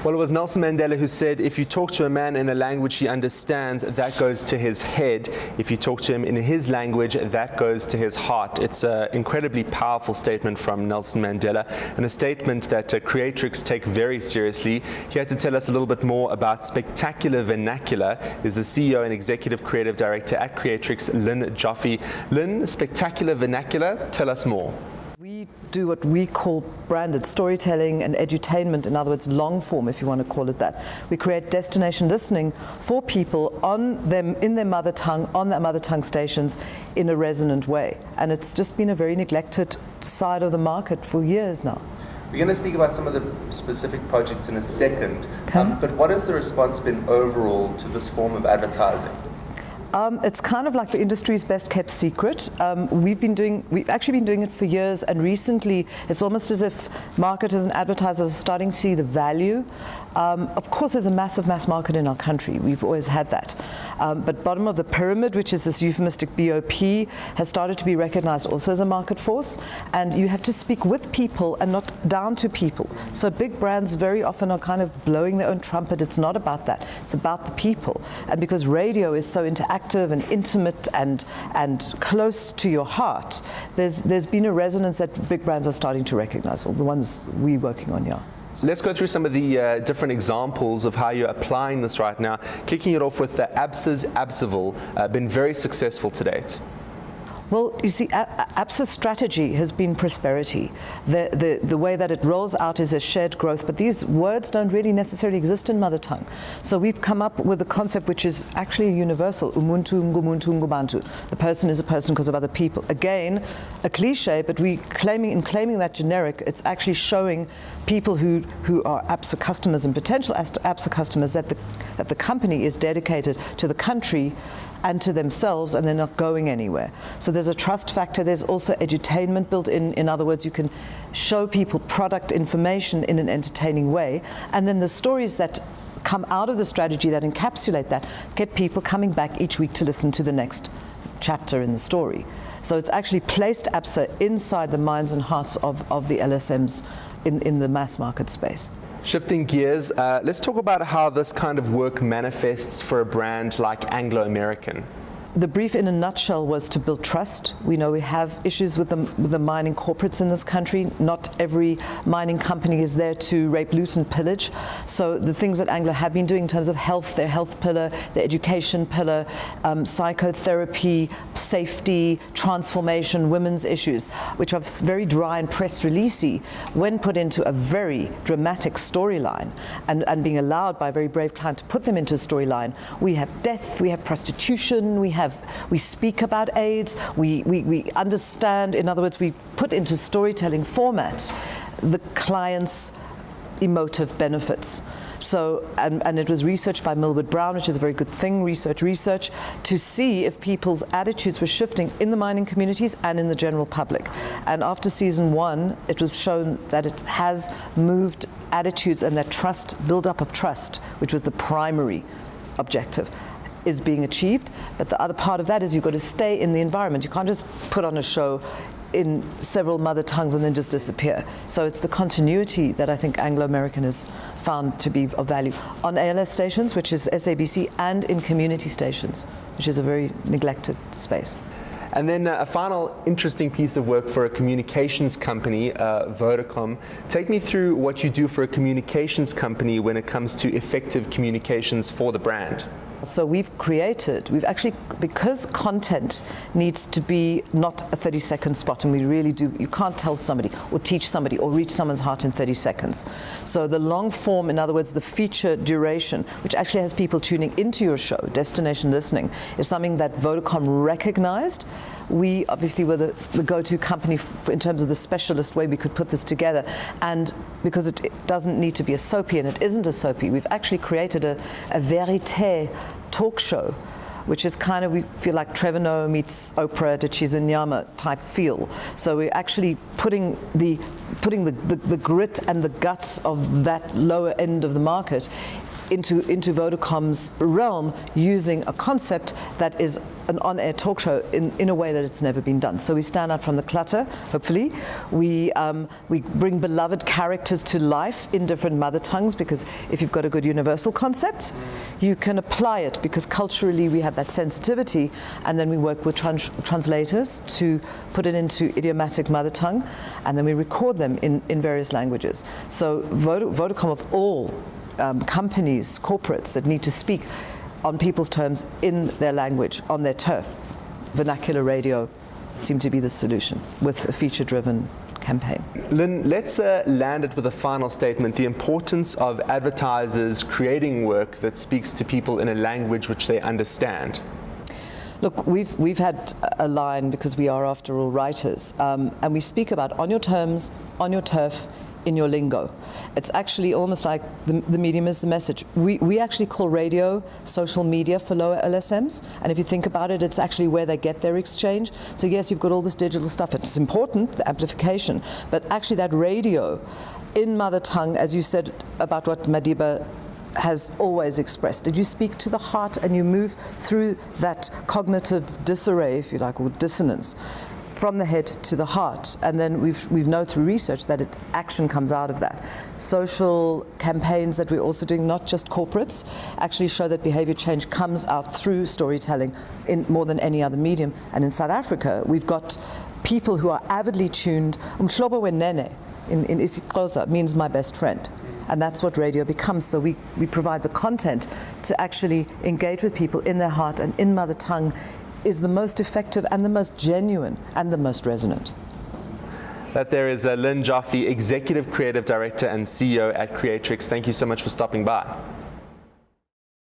Well, it was Nelson Mandela who said, if you talk to a man in a language he understands, that goes to his head. If you talk to him in his language, that goes to his heart. It's an incredibly powerful statement from Nelson Mandela, and a statement that Creatrix take very seriously. Here to tell us a little bit more about Spectacular Vernacular is the CEO and Executive Creative Director at Creatrix, Lynn Joffe. Lynn, Spectacular Vernacular, tell us more. We do what we call branded storytelling and edutainment, in other words, long form, if you want to call it that. We create destination listening for people in their mother tongue, on their mother tongue stations, in a resonant way. And it's just been a very neglected side of the market for years now. We're going to speak about some of the specific projects in a second, Okay. But what has the response been overall to this form of advertising? It's kind of like the industry's best kept secret. We've actually been doing it for years, and recently it's almost as if marketers and advertisers are starting to see the value. Of course, there's a massive mass market in our country. We've always had that. But bottom of the pyramid, which is this euphemistic BOP, has started to be recognized also as a market force. And you have to speak with people and not down to people. So big brands very often are kind of blowing their own trumpet. It's not about that. It's about the people. And because radio is so interactive and intimate and close to your heart, there's been a resonance that big brands are starting to recognize, or the ones we're working on, yeah. So let's go through some of the different examples of how you're applying this right now. Kicking it off with Absa's Absaville, been very successful to date. Well, you see, Absa's strategy has been prosperity. The way that it rolls out is a shared growth, but these words don't really necessarily exist in mother tongue. So we've come up with a concept which is actually a universal, umuntu, ngumuntu, ngubantu. The person is a person because of other people. Again, a cliche, but in claiming that generic, it's actually showing people who are Absa customers and potential Absa customers that the company is dedicated to the country and to themselves, and they're not going anywhere. So there's a trust factor. There's also edutainment built in. In other words, you can show people product information in an entertaining way, and then the stories that come out of the strategy that encapsulate that get people coming back each week to listen to the next chapter in the story. So it's actually placed Absa inside the minds and hearts of the LSMs in the mass market space. Shifting gears, let's talk about how this kind of work manifests for a brand like Anglo American. The brief in a nutshell was to build trust. We know we have issues with the mining corporates in this country. Not every mining company is there to rape, loot, and pillage. So the things that Anglo have been doing in terms of health, their health pillar, their education pillar, psychotherapy, safety, transformation, women's issues, which are very dry and press releasey, when put into a very dramatic storyline and being allowed by a very brave client to put them into a storyline. We have death, we have prostitution, we speak about AIDS, we understand, in other words, we put into storytelling format the client's emotive benefits. So, and it was researched by Millward Brown, which is a very good thing, research, to see if people's attitudes were shifting in the mining communities and in the general public. And after season 1, it was shown that it has moved attitudes, and that trust, build-up of trust, which was the primary objective, is being achieved. But the other part of that is you've got to stay in the environment. You can't just put on a show in several mother tongues and then just disappear. So it's the continuity that I think Anglo American has found to be of value on ALS stations, which is SABC, and in community stations, which is a very neglected space. And then a final interesting piece of work for a communications company, Vodacom. Take me through what you do for a communications company when it comes to effective communications for the brand. So we've actually, because content needs to be not a 30-second spot, and we really do, you can't tell somebody or teach somebody or reach someone's heart in 30 seconds. So the long form, in other words, the feature duration, which actually has people tuning into your show, destination listening, is something that Vodacom recognized. We obviously were the go-to company in terms of the specialist way we could put this together. And because it doesn't need to be a soapy, and it isn't a soapy, we've actually created a verité talk show, which is kind of, we feel like Trevor Noah meets Oprah de Chizinyama type feel. So we're actually putting the grit and the guts of that lower end of the market into Vodacom's realm using a concept that is an on-air talk show in a way that it's never been done. So we stand out from the clutter, hopefully. We bring beloved characters to life in different mother tongues, because if you've got a good universal concept, you can apply it, because culturally we have that sensitivity, and then we work with translators to put it into idiomatic mother tongue, and then we record them in various languages. So Vodacom, of all companies, corporates that need to speak on people's terms in their language, on their turf, vernacular radio seem to be the solution with a feature-driven campaign. Lynn, let's land it with a final statement: the importance of advertisers creating work that speaks to people in a language which they understand. Look, we've had a line, because we are, after all, writers, and we speak about on your terms, on your turf, in your lingo. It's actually almost like the medium is the message. We actually call radio social media for lower LSMs, and if you think about it, it's actually where they get their exchange. So yes, you've got all this digital stuff, it's important, the amplification, but actually that radio in mother tongue, as you said about what Madiba has always expressed. Did you speak to the heart and you move through that cognitive disarray, if you like, or dissonance, from the head to the heart, and then we've known through research that action comes out of that. Social campaigns that we're also doing, not just corporates, actually show that behavior change comes out through storytelling in more than any other medium. And in South Africa, we've got people who are avidly tuned. Umhlobo wenene in isiXhosa means my best friend. And that's what radio becomes. So we provide the content to actually engage with people in their heart and in mother tongue is the most effective and the most genuine and the most resonant. That there is Lynn Joffe, Executive Creative Director and CEO at Creatrix. Thank you so much for stopping by.